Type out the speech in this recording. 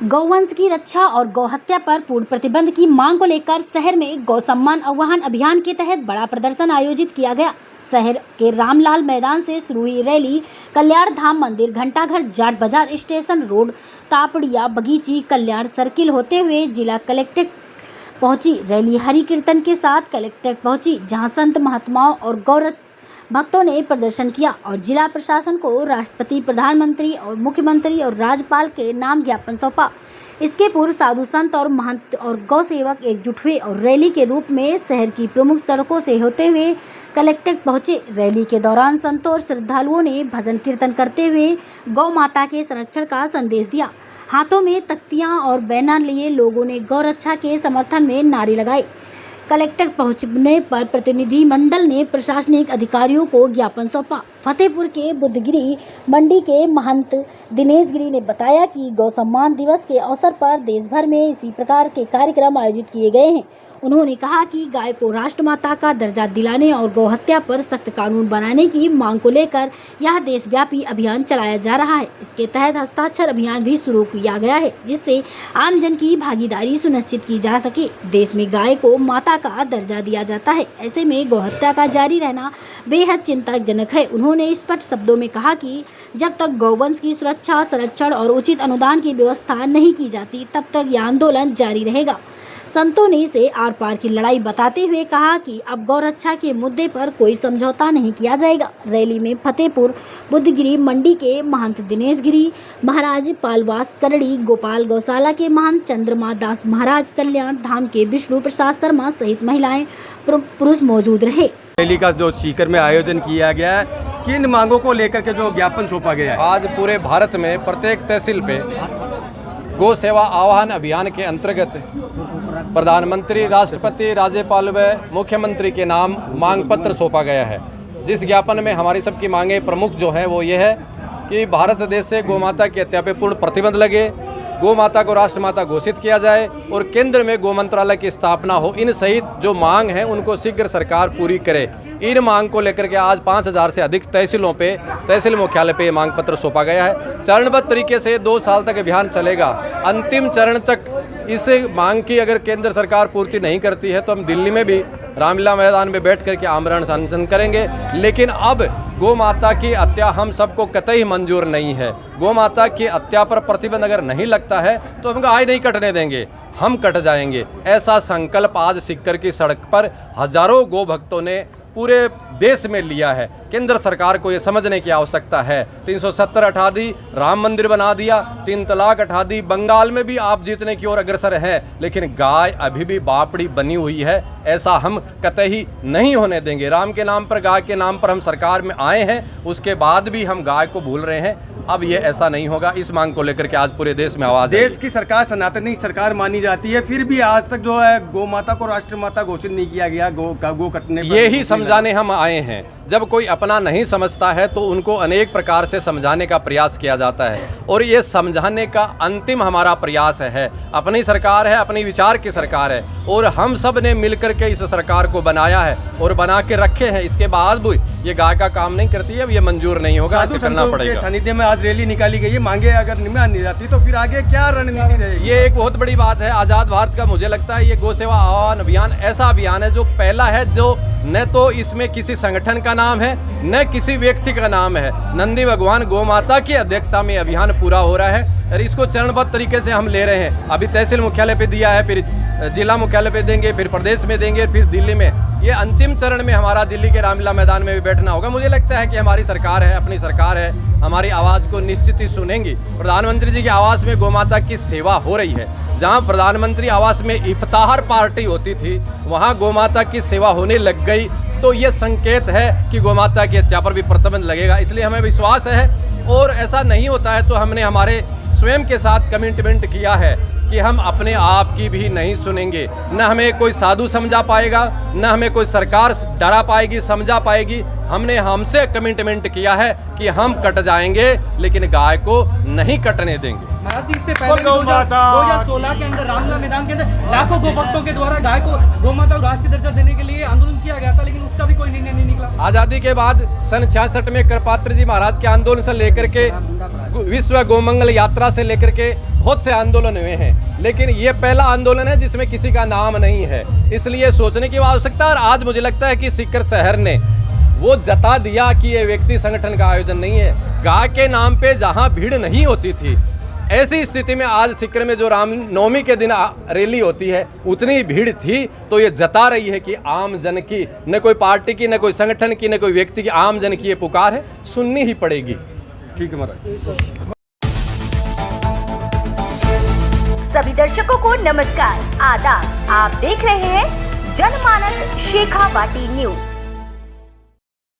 गौवंश की रक्षा और गौहत्या पर पूर्ण प्रतिबंध की मांग को लेकर शहर में गौ सम्मान आह्वान अभियान के तहत बड़ा प्रदर्शन आयोजित किया गया। शहर के रामलाल मैदान से शुरू हुई रैली कल्याण धाम मंदिर, घंटाघर, जाट बाजार, स्टेशन रोड, तापड़िया, बगीची, कल्याण सर्किल होते हुए जिला कलेक्ट्रेट पहुंची। रैली हरि कीर्तन के साथ कलेक्ट्रेट पहुंची, जहां संत महात्माओं और गौ भक्तों ने प्रदर्शन किया और जिला प्रशासन को राष्ट्रपति, प्रधानमंत्री और मुख्यमंत्री और राज्यपाल के नाम ज्ञापन सौंपा। इसके पूर्व साधु संत और महंत और गौ सेवक एकजुट हुए और रैली के रूप में शहर की प्रमुख सड़कों से होते हुए कलेक्ट्रेट पहुंचे। रैली के दौरान संतों और श्रद्धालुओं ने भजन कीर्तन करते हुए गौ माता के संरक्षण का संदेश दिया। हाथों में तख्तियां और बैनर लिए लोगों ने गौ रक्षा के समर्थन में नारे लगाए। कलेक्ट्रेट पहुंचने पर प्रतिनिधि मंडल ने प्रशासनिक अधिकारियों को ज्ञापन सौंपा। फतेहपुर के बुद्धगिरी मंडी के महंत दिनेश गिरी ने बताया कि गौ सम्मान दिवस के अवसर पर देश भर में इसी प्रकार के कार्यक्रम आयोजित किए गए हैं। उन्होंने कहा कि गाय को राष्ट्रमाता का दर्जा दिलाने और गौहत्या पर सख्त कानून बनाने की मांग को लेकर यह देशव्यापी अभियान चलाया जा रहा है। इसके तहत हस्ताक्षर अभियान भी शुरू किया गया है, जिससे आमजन की भागीदारी सुनिश्चित की जा सके। देश में गाय को माता का दर्जा दिया जाता है, ऐसे में गौहत्या का जारी रहना बेहद चिंताजनक है। उन्होंने स्पष्ट शब्दों में कहा कि जब तक गौवंश की सुरक्षा, संरक्षण और उचित अनुदान की व्यवस्था नहीं की जाती, तब तक यह आंदोलन जारी रहेगा। संतों ने इसे आर पार की लड़ाई बताते हुए कहा कि अब गौ रक्षा के मुद्दे पर कोई समझौता नहीं किया जाएगा। रैली में फतेहपुर बुद्धगिरी मंडी के महंत दिनेश गिरी महाराज, पालवास करड़ी गोपाल गौशाला के महंत चंद्रमा दास महाराज, कल्याण धाम के विष्णु प्रसाद शर्मा सहित महिलाएं पुरुष मौजूद रहे। रैली का जो सीकर में आयोजन किया गया है, किन मांगों को लेकर के जो ज्ञापन सौंपा गया है? आज पूरे भारत में प्रत्येक तहसील पे गौ सेवा आह्वान अभियान के अंतर्गत प्रधानमंत्री, राष्ट्रपति, राज्यपाल व मुख्यमंत्री के नाम मांग पत्र सौंपा गया है। जिस ज्ञापन में हमारी सबकी मांगें प्रमुख जो है वो ये है कि भारत देश से गौ माता की हत्या पर पूर्ण प्रतिबंध लगे, गौ माता को राष्ट्रमाता घोषित किया जाए और केंद्र में गौ मंत्रालय की स्थापना हो। इन सहित जो मांग है उनको शीघ्र सरकार पूरी करे। इन मांग को लेकर के आज 5000 से अधिक तहसीलों पे, तहसील मुख्यालय पे मांग पत्र सौंपा गया है। चरणबद्ध तरीके से 2 साल तक अभियान चलेगा। अंतिम चरण तक इस मांग की अगर केंद्र सरकार पूर्ति नहीं करती है तो हम दिल्ली में भी रामलीला मैदान में बैठ करके आमरण अनशन करेंगे। लेकिन अब गौ माता की हत्या हम सबको कतई मंजूर नहीं है। गौ माता की हत्या पर प्रतिबंध अगर नहीं लगता है तो हम गाय नहीं कटने देंगे, हम कट जाएंगे। ऐसा संकल्प आज सीकर की सड़क पर हजारों गौ भक्तों ने पूरे देश में लिया है। केंद्र सरकार को ये समझने की आवश्यकता है। 370 हटा दी, राम मंदिर बना दिया, 3 तलाक हटा दी, बंगाल में भी आप जीतने की ओर अग्रसर है, लेकिन गाय अभी भी बापड़ी बनी हुई है। ऐसा हम कतई नहीं होने देंगे। राम के नाम पर, गाय के नाम पर हम सरकार में आए हैं, उसके बाद भी हम गाय को भूल रहे हैं। अब ये ऐसा नहीं होगा। इस मांग को लेकर के आज पूरे देश में आवाज है। देश की सरकार सनातनी सरकार मानी जाती है, फिर भी आज तक जो है गौ माता को राष्ट्रमाता घोषित नहीं किया गया। गौ कटने पर यही समझाने हम आए हैं। जब कोई अपना नहीं समझता है तो उनको अनेक प्रकार से समझाने का प्रयास किया जाता है और ये समझाने का अंतिम हमारा प्रयास है। अपनी सरकार है, अपनी विचार की सरकार है और हम सब ने मिलकर के इस सरकार को बनाया है और बना के रखे हैं। इसके बाद भी ये गाय का काम नहीं करती है, ये मंजूर नहीं होगा, ऐसे करना पड़ेगा। सानिध्य में आज रैली निकाली गई है, मांगे अगर नहीं मानी जाती तो फिर आगे क्या रणनीति रहेगी? ये एक बहुत बड़ी बात है। आज़ाद भारत का मुझे लगता है ये गौ सेवा आह्वान अभियान ऐसा अभियान है जो पहला है, जो न तो इसमें किसी संगठन का नाम है न किसी व्यक्ति का नाम है। नंदी भगवान गौ माता की अध्यक्षता में अभियान पूरा हो रहा है और इसको चरणबद्ध तरीके से हम ले रहे हैं। अभी तहसील मुख्यालय पे दिया है, फिर जिला मुख्यालय पे देंगे, फिर प्रदेश में देंगे, फिर दिल्ली में। ये अंतिम चरण में हमारा दिल्ली के रामलीला मैदान में भी बैठना होगा। मुझे लगता है कि हमारी सरकार है, अपनी सरकार है, हमारी आवाज़ को निश्चित ही सुनेंगी। प्रधानमंत्री जी के आवास में गौ माता की सेवा हो रही है। जहां प्रधानमंत्री आवास में इफ्तार पार्टी होती थी, वहां गौ माता की सेवा होने लग गई, तो ये संकेत है कि गौ माता की हत्या पर भी प्रतिबंध लगेगा। इसलिए हमें विश्वास है और ऐसा नहीं होता है तो हमने हमारे स्वयं के साथ कमिटमेंट किया है कि हम अपने आप की भी नहीं सुनेंगे। न हमें कोई साधु समझा पाएगा, न हमें कोई सरकार डरा पाएगी, समझा पाएगी। हमने हमसे कमिटमेंट किया है कि हम कट जाएंगे लेकिन गाय को नहीं कटने देंगे। महाराज जी, इससे पहले 2016 के अंदर रामलीला मैदान के अंदर लाखों गौ भक्तों के द्वारा गाय को, गौ माता को राष्ट्रीय दर्जा देने के लिए आंदोलन किया गया था, लेकिन उसका भी कोई निर्णय नहीं निकला। आज़ादी के बाद सन 66 में करपात्र जी महाराज के आंदोलन से लेकर के विश्व गौ मंगल यात्रा से लेकर के बहुत से आंदोलन हुए हैं, लेकिन ये पहला आंदोलन है जिसमें किसी का नाम नहीं है। इसलिए सोचने की आवश्यकता है। और आज मुझे लगता है कि सीकर शहर ने वो जता दिया कि ये व्यक्ति संगठन का आयोजन नहीं है। गाय के नाम पे जहाँ भीड़ नहीं होती थी, ऐसी स्थिति में आज सीकर में जो रामनवमी के दिन रैली होती है उतनी भीड़ थी। तो ये जता रही है कि आम जन की, न कोई पार्टी की, न कोई संगठन की, न कोई व्यक्ति की, आम जन की ये पुकार है, सुननी ही पड़ेगी। ठीक है महाराज। सभी दर्शकों को नमस्कार, आदाब। आप देख रहे हैं जनमानस शेखावाटी न्यूज।